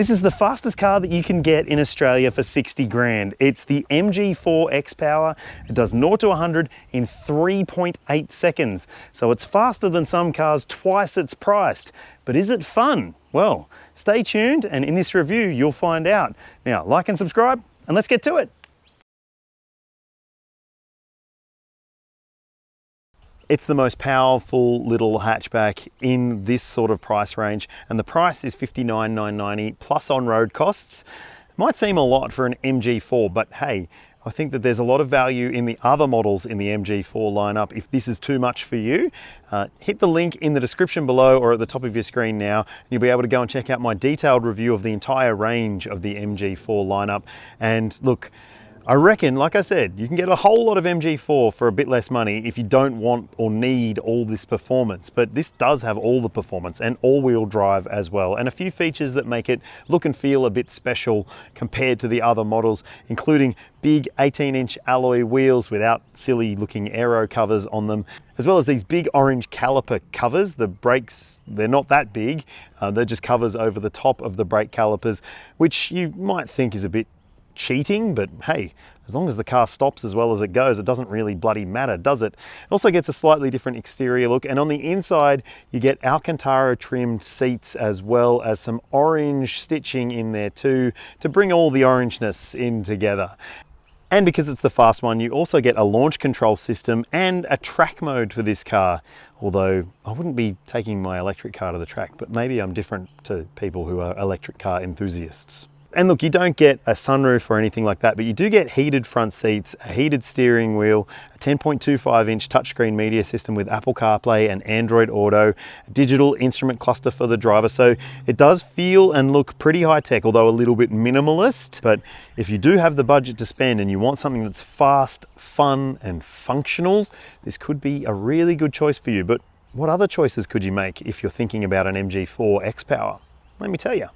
This is the fastest car that you can get in Australia for 60 grand. It's the MG4 XPower. It does 0 to 100 in 3.8 seconds. So it's faster than some cars, twice its priced. But is it fun? Well, stay tuned, and in this review, you'll find out. Now, like and subscribe, and let's get to it. It's the most powerful little hatchback in this sort of price range, and the price is $59,990 plus on-road costs. It might seem a lot for an MG4, but hey, I think that there's a lot of value in the other models in the MG4 lineup. If this is too much for you, hit the link in the description below or at the top of your screen now, and you'll be able to go and check out my detailed review of the entire range of the MG4 lineup. And look, I reckon, like I said, you can get a whole lot of MG4 for a bit less money if you don't want or need all this performance. But this does have all the performance and all-wheel drive as well, and a few features that make it look and feel a bit special compared to the other models, including big 18-inch alloy wheels without silly-looking aero covers on them, as well as these big orange caliper covers. The brakes, they're not that big. They're just covers over the top of the brake calipers, which you might think is a bit cheating, but hey, as long as the car stops as well as it goes, it doesn't really bloody matter, does it? It also gets a slightly different exterior look, and on the inside you get Alcantara trimmed seats as well as some orange stitching in there too, to bring all the orangeness in together. And because it's the fast one, you also get a launch control system and a track mode for this car. Although I wouldn't be taking my electric car to the track, but maybe I'm different to people who are electric car enthusiasts. And look, you don't get a sunroof or anything like that, but you do get heated front seats, a heated steering wheel, a 10.25-inch touchscreen media system with Apple CarPlay and Android Auto, a digital instrument cluster for the driver. So it does feel and look pretty high-tech, although a little bit minimalist. But if you do have the budget to spend and you want something that's fast, fun, and functional, this could be a really good choice for you. But what other choices could you make if you're thinking about an MG4 XPower? Let me tell you.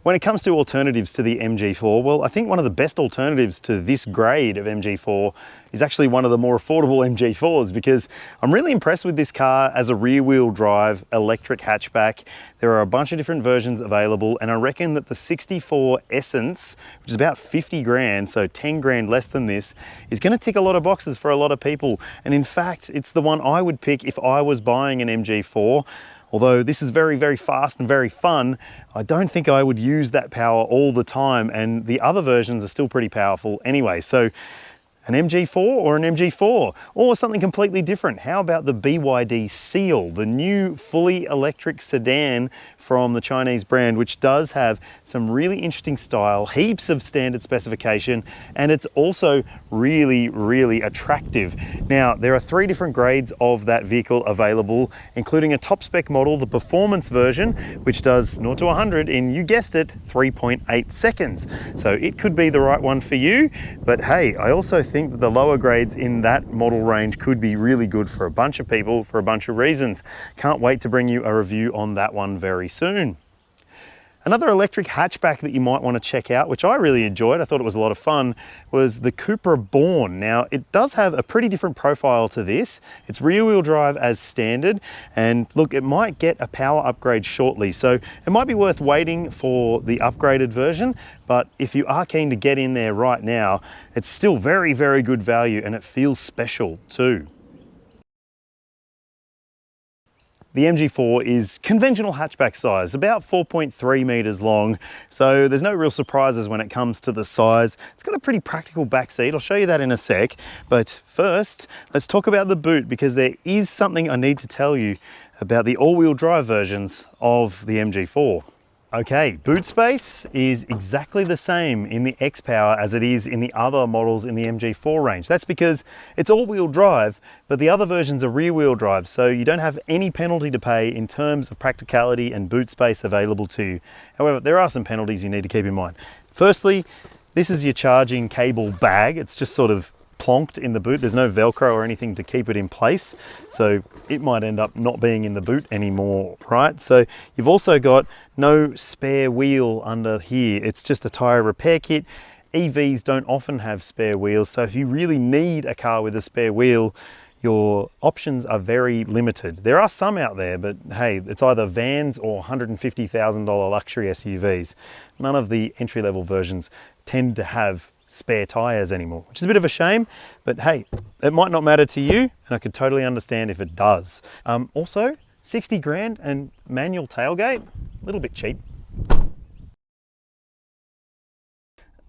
When it comes to alternatives to the MG4, well, I think one of the best alternatives to this grade of MG4 is actually one of the more affordable MG4s, because I'm really impressed with this car as a rear-wheel drive electric hatchback. There are a bunch of different versions available, and I reckon that the 64 Essence, which is about 50 grand, so 10 grand less than this, is going to tick a lot of boxes for a lot of people. And in fact, it's the one I would pick if I was buying an MG4. Although this is very, very fast and very fun, I don't think I would use that power all the time, and the other versions are still pretty powerful anyway. So an MG4 or an MG4, or something completely different. How about the BYD Seal, the new fully electric sedan from the Chinese brand, which does have some really interesting style, heaps of standard specification, and it's also really, really attractive. Now, there are 3 different grades of that vehicle available, including a top spec model, the performance version, which does 0 to 100 in, you guessed it, 3.8 seconds. So it could be the right one for you, but hey, I also think that the lower grades in that model range could be really good for a bunch of people for a bunch of reasons. Can't wait to bring you a review on that one very soon. Another electric hatchback that you might want to check out, which I really enjoyed, I thought it was a lot of fun, was the Cupra Born. Now, it does have a pretty different profile to this. It's rear-wheel drive as standard, and look, it might get a power upgrade shortly, so it might be worth waiting for the upgraded version, but if you are keen to get in there right now, it's still very, very good value, and it feels special too. The MG4 is conventional hatchback size, about 4.3 meters long, so there's no real surprises when it comes to the size. It's got a pretty practical back seat. I'll show you that in a sec, but first, let's talk about the boot, because there is something I need to tell you about the all-wheel drive versions of the MG4. Okay, boot space is exactly the same in the XPower as it is in the other models in the MG4 range. That's because it's all-wheel drive, but the other versions are rear-wheel drive, so you don't have any penalty to pay in terms of practicality and boot space available to you. However, there are some penalties you need to keep in mind. Firstly, this is your charging cable bag. It's just sort of plonked in the boot. There's no Velcro or anything to keep it in place, so it might end up not being in the boot anymore, right? So you've also got no spare wheel under here. It's just a tire repair kit. EVs don't often have spare wheels, so if you really need a car with a spare wheel, your options are very limited. There are some out there, but hey, it's either vans or $150,000 luxury SUVs. None of the entry-level versions tend to have spare tires anymore, which is a bit of a shame, but hey, it might not matter to you, and I could totally understand if it does. Also, 60 grand and manual tailgate, a little bit cheap.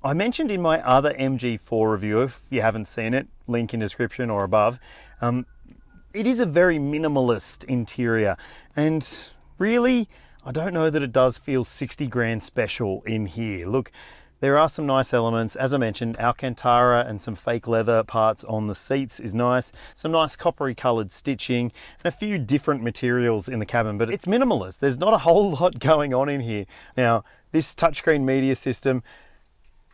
I mentioned in my other MG4 review, if you haven't seen it, link in description or above, it is a very minimalist interior, and really, I don't know that it does feel 60 grand special in here. Look, there are some nice elements. As I mentioned, Alcantara and some fake leather parts on the seats is nice. Some nice coppery colored stitching and a few different materials in the cabin, but it's minimalist. There's not a whole lot going on in here. Now, this touchscreen media system,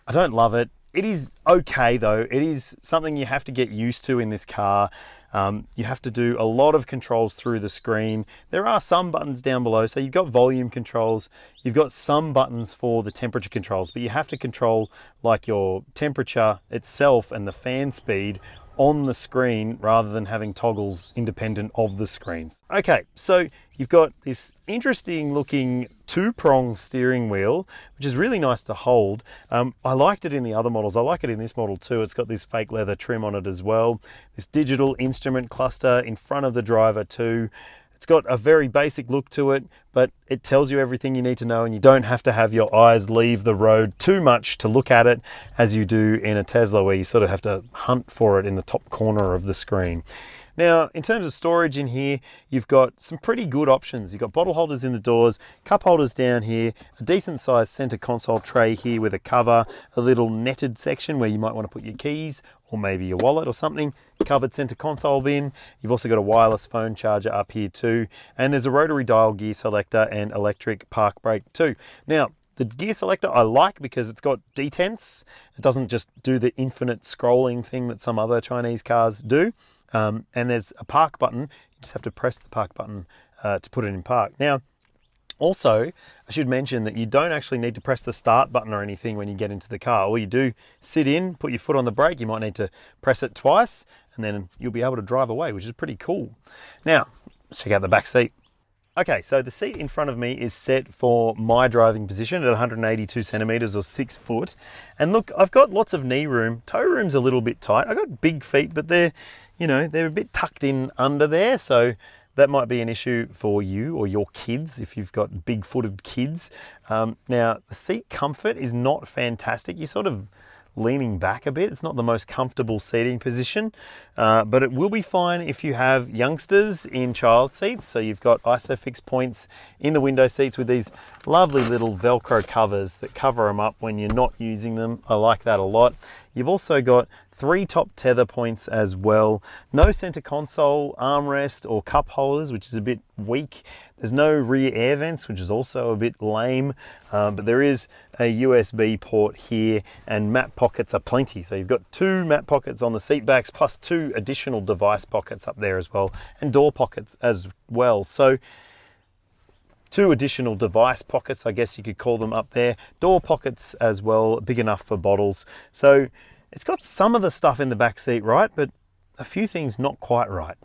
I don't love it. It is okay though. It is something you have to get used to in this car. You have to do a lot of controls through the screen. There are some buttons down below. So you've got volume controls. You've got some buttons for the temperature controls, but you have to control like your temperature itself and the fan speed on the screen rather than having toggles independent of the screens. Okay, so you've got this interesting looking two-prong steering wheel, which is really nice to hold. I liked it in the other models. I like it in this model too. It's got this fake leather trim on it as well. This digital instrument cluster in front of the driver too. It's got a very basic look to it, but it tells you everything you need to know, and you don't have to have your eyes leave the road too much to look at it as you do in a Tesla, where you sort of have to hunt for it in the top corner of the screen. Now, in terms of storage in here, you've got some pretty good options. You've got bottle holders in the doors, cup holders down here, a decent sized center console tray here with a cover, a little netted section where you might want to put your keys or maybe your wallet or something, covered center console bin. You've also got a wireless phone charger up here too, and there's a rotary dial gear selector and electric park brake too. Now, the gear selector I like because it's got detents. It doesn't just do the infinite scrolling thing that some other Chinese cars do. And there's a park button. You just have to press the park button to put it in park. Now, also, I should mention that you don't actually need to press the start button or anything when you get into the car. All you do, sit in, put your foot on the brake. You might need to press it twice, and then you'll be able to drive away, which is pretty cool. Now, let's check out the back seat. Okay, so the seat in front of me is set for my driving position at 182 centimeters or 6 foot. And look, I've got lots of knee room. Toe room's a little bit tight. I've got big feet, but they're a bit tucked in under there. So that might be an issue for you or your kids if you've got big footed kids. Now, the seat comfort is not fantastic. You're sort of leaning back a bit. It's not the most comfortable seating position, but it will be fine if you have youngsters in child seats. So you've got ISOFIX points in the window seats with these lovely little Velcro covers that cover them up when you're not using them. I like that a lot. You've also got 3 top tether points as well. No center console, armrest or cup holders, which is a bit weak. There's no rear air vents, which is also a bit lame, but there is a USB port here, and map pockets are plenty. So you've got 2 map pockets on the seat backs, plus 2 additional device pockets up there as well, and door pockets as well. So 2 additional device pockets, I guess you could call them, up there. Door pockets as well, big enough for bottles. So it's got some of the stuff in the back seat right, but a few things not quite right.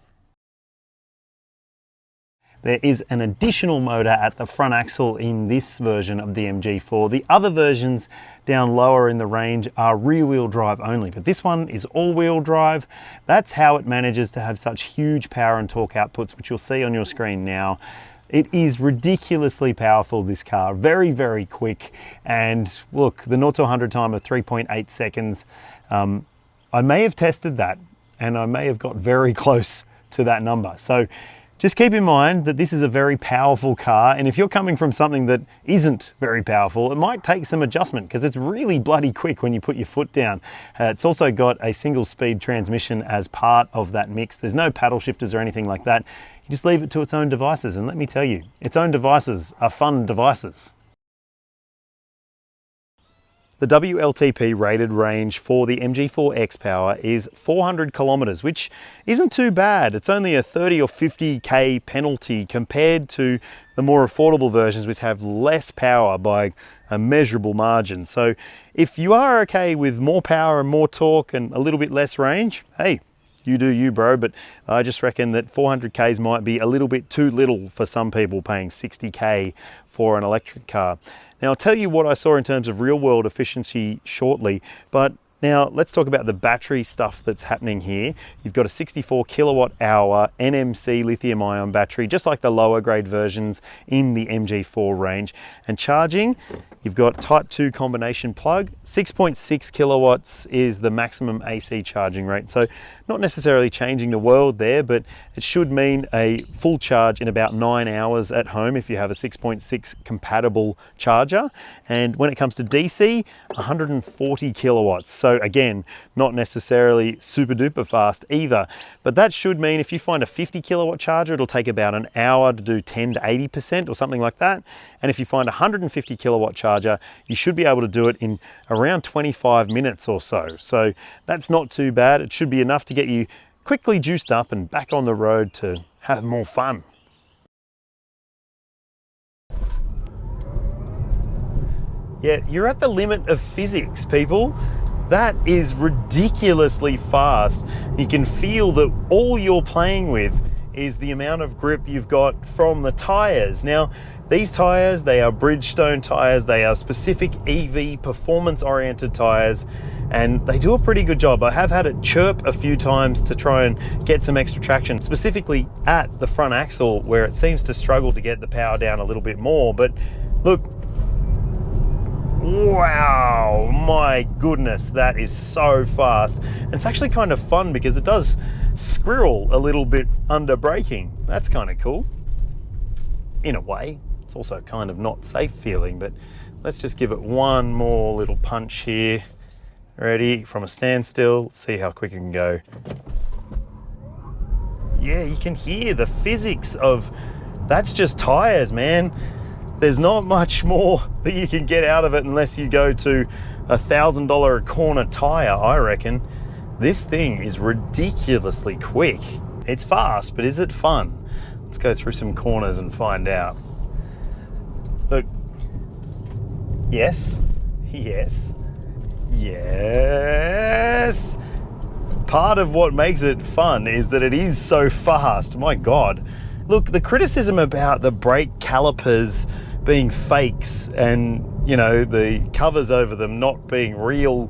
There is an additional motor at the front axle in this version of the MG4. The other versions down lower in the range are rear-wheel drive only, but this one is all-wheel drive. That's how it manages to have such huge power and torque outputs, which you'll see on your screen now. It is ridiculously powerful, this car, very, very quick. And look, the 0 to 100 time of 3.8 seconds. I may have tested that and I may have got very close to that number. So just keep in mind that this is a very powerful car, and if you're coming from something that isn't very powerful, it might take some adjustment because it's really bloody quick when you put your foot down. It's also got a single speed transmission as part of that mix. There's no paddle shifters or anything like that. You just leave it to its own devices, and let me tell you, its own devices are fun devices. The WLTP rated range for the MG4 XPower is 400 kilometers, which isn't too bad. It's only a 30 or 50k penalty compared to the more affordable versions, which have less power by a measurable margin. So if you are okay with more power and more torque and a little bit less range, hey, you do you, bro, but I just reckon that 400Ks might be a little bit too little for some people paying 60K for an electric car. Now, I'll tell you what I saw in terms of real world efficiency shortly, but now let's talk about the battery stuff that's happening here. You've got a 64 kilowatt hour NMC lithium ion battery, just like the lower grade versions in the MG4 range. And charging, you've got type 2 combination plug. 6.6 kilowatts is the maximum AC charging rate. So not necessarily changing the world there, but it should mean a full charge in about 9 hours at home if you have a 6.6 compatible charger. And when it comes to DC, 140 kilowatts. So again, not necessarily super duper fast either, but that should mean if you find a 50 kilowatt charger, it'll take about an hour to do 10 to 80% or something like that. And if you find a 150 kilowatt charger, you should be able to do it in around 25 minutes or so. So that's not too bad. It should be enough to get you quickly juiced up and back on the road to have more fun. Yeah, you're at the limit of physics, people. That is ridiculously fast. You can feel that all you're playing with is the amount of grip you've got from the tires. Now, these tires, they are Bridgestone tires. They are specific EV performance-oriented tires, and they do a pretty good job. I have had it chirp a few times to try and get some extra traction, specifically at the front axle where it seems to struggle to get the power down a little bit more. But look, wow, my goodness, that is so fast. And it's actually kind of fun because it does squirrel a little bit under braking. That's kind of cool. In a way, it's also kind of not safe feeling, but let's just give it one more little punch here. Ready, from a standstill, let's see how quick it can go. Yeah, you can hear the physics of, that's just tires, man. There's not much more that you can get out of it unless you go to $1,000 a corner tire, I reckon. This thing is ridiculously quick. It's fast, but is it fun? Let's go through some corners and find out. Look, yes, yes, yes. Part of what makes it fun is that it is so fast, my God. Look, the criticism about the brake calipers being fakes and, you know, the covers over them not being real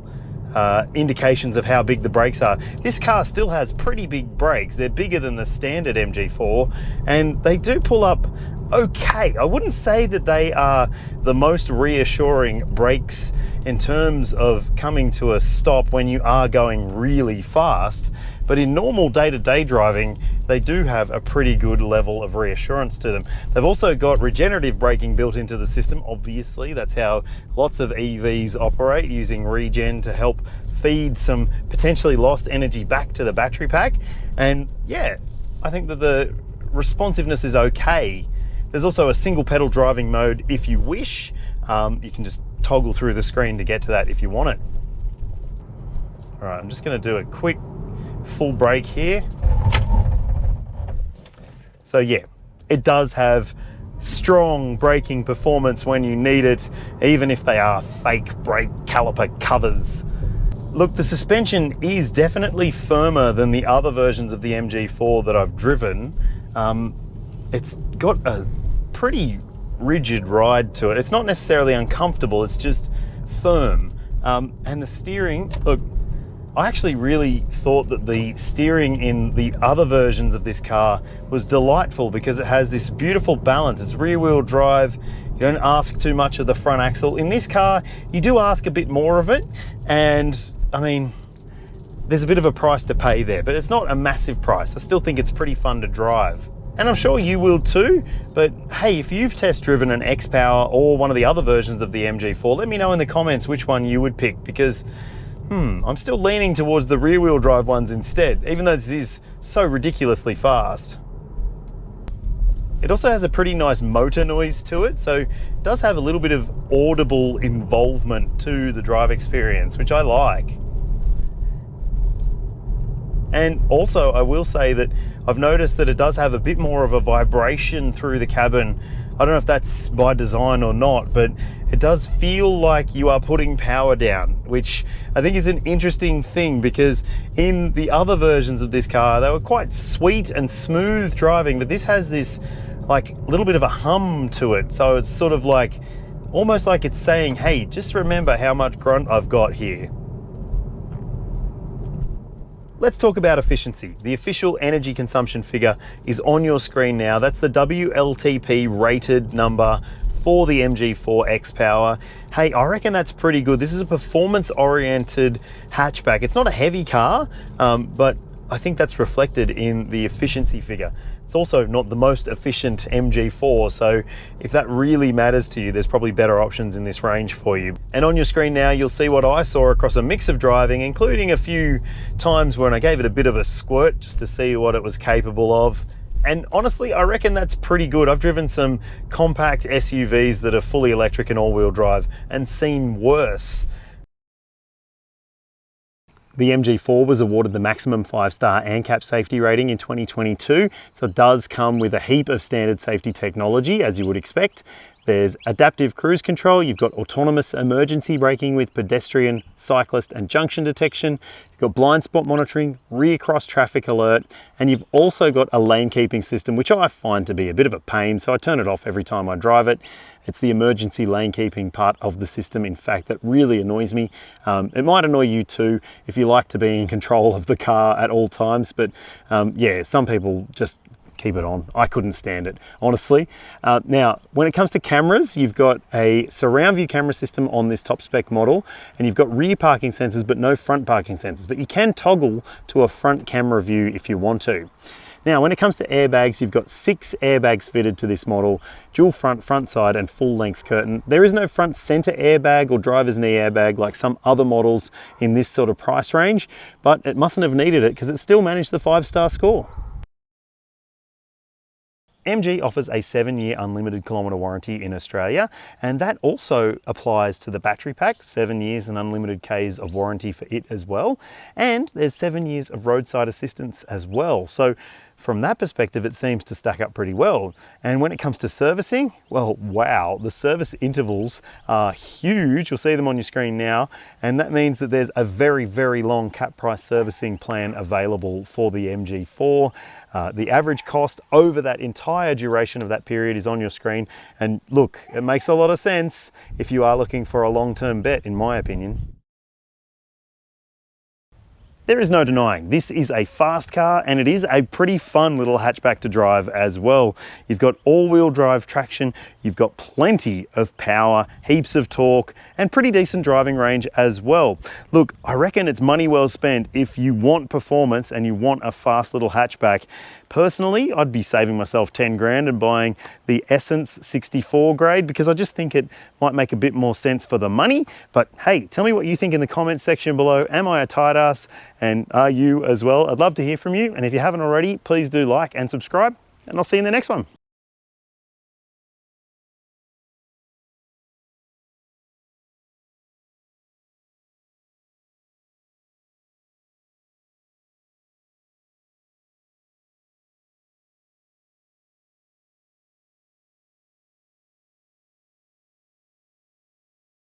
indications of how big the brakes are. This car still has pretty big brakes. They're bigger than the standard MG4, and they do pull up okay. I wouldn't say that they are the most reassuring brakes in terms of coming to a stop when you are going really fast, but in normal day-to-day driving, they do have a pretty good level of reassurance to them. They've also got regenerative braking built into the system. Obviously, that's how lots of EVs operate, using regen to help feed some potentially lost energy back to the battery pack. And yeah, I think that the responsiveness is okay. There's also a single pedal driving mode if you wish. You can just toggle through the screen to get to that if you want it. All right, I'm just gonna do a quick full brake here. So yeah, it does have strong braking performance when you need it, even if they are fake brake caliper covers. Look, the suspension is definitely firmer than the other versions of the MG4 that I've driven. It's got a pretty rigid ride to it. It's not necessarily uncomfortable, it's just firm. And the steering, look, I actually really thought that the steering in the other versions of this car was delightful because it has this beautiful balance. It's rear wheel drive. You don't ask too much of the front axle. In this car, you do ask a bit more of it. And I mean, there's a bit of a price to pay there, but it's not a massive price. I still think it's pretty fun to drive. And I'm sure you will too, but hey, if you've test driven an XPower or one of the other versions of the MG4, let me know in the comments which one you would pick, because I'm still leaning towards the rear wheel drive ones instead, even though this is so ridiculously fast. It also has a pretty nice motor noise to it, so it does have a little bit of audible involvement to the drive experience, which I like. And also, I will say that I've noticed that it does have a bit more of a vibration through the cabin I don't know if that's by design or not, but it does feel like you are putting power down, which I think is an interesting thing, because in the other versions of this car, they were quite sweet and smooth driving, but this has this like little bit of a hum to it. So it's sort of like, almost like it's saying, hey, just remember how much grunt I've got here. Let's talk about efficiency. The official energy consumption figure is on your screen now. That's the WLTP rated number for the MG4 XPower. Hey, I reckon that's pretty good. This is a performance-oriented hatchback. It's not a heavy car, but I think that's reflected in the efficiency figure. It's also not the most efficient MG4, so if that really matters to you, there's probably better options in this range for you. And on your screen now, you'll see what I saw across a mix of driving, including a few times when I gave it a bit of a squirt just to see what it was capable of. And honestly, I reckon that's pretty good. I've driven some compact SUVs that are fully electric and all-wheel drive and seen worse. The MG4 was awarded the maximum 5-star ANCAP safety rating in 2022, so it does come with a heap of standard safety technology, as you would expect. There's adaptive cruise control, you've got autonomous emergency braking with pedestrian, cyclist and junction detection, you've got blind spot monitoring, rear cross traffic alert, and you've also got a lane keeping system, which I find to be a bit of a pain, so I turn it off every time I drive it. It's the emergency lane keeping part of the system, in fact, that really annoys me. It might annoy you too if you like to be in control of the car at all times, but yeah, some people just keep it on. I couldn't stand it, honestly. Now, when it comes to cameras, you've got a surround view camera system on this top spec model, and you've got rear parking sensors, but no front parking sensors. But you can toggle to a front camera view if you want to. Now, when it comes to airbags, you've got 6 airbags fitted to this model, dual front side and full length curtain. There is no front center airbag or driver's knee airbag like some other models in this sort of price range, but it mustn't have needed it because it still managed the 5-star score. MG offers a 7-year unlimited kilometre warranty in Australia, and that also applies to the battery pack, 7 years and unlimited Ks of warranty for it as well. And there's 7 years of roadside assistance as well. So from that perspective, it seems to stack up pretty well. And when it comes to servicing, well, wow, the service intervals are huge. You'll see them on your screen now. And that means that there's a very, very long cap price servicing plan available for the MG4. The average cost over that entire duration of that period is on your screen. And look, it makes a lot of sense if you are looking for a long-term bet, in my opinion. There is no denying, this is a fast car and it is a pretty fun little hatchback to drive as well. You've got all-wheel drive traction, you've got plenty of power, heaps of torque, and pretty decent driving range as well. Look, I reckon it's money well spent if you want performance and you want a fast little hatchback. Personally, I'd be saving myself 10 grand and buying the Essence 64 grade because I just think it might make a bit more sense for the money. But hey, tell me what you think in the comments section below. Am I a tight ass? And are you as well? I'd love to hear from you. And if you haven't already, please do like and subscribe, and I'll see you in the next one.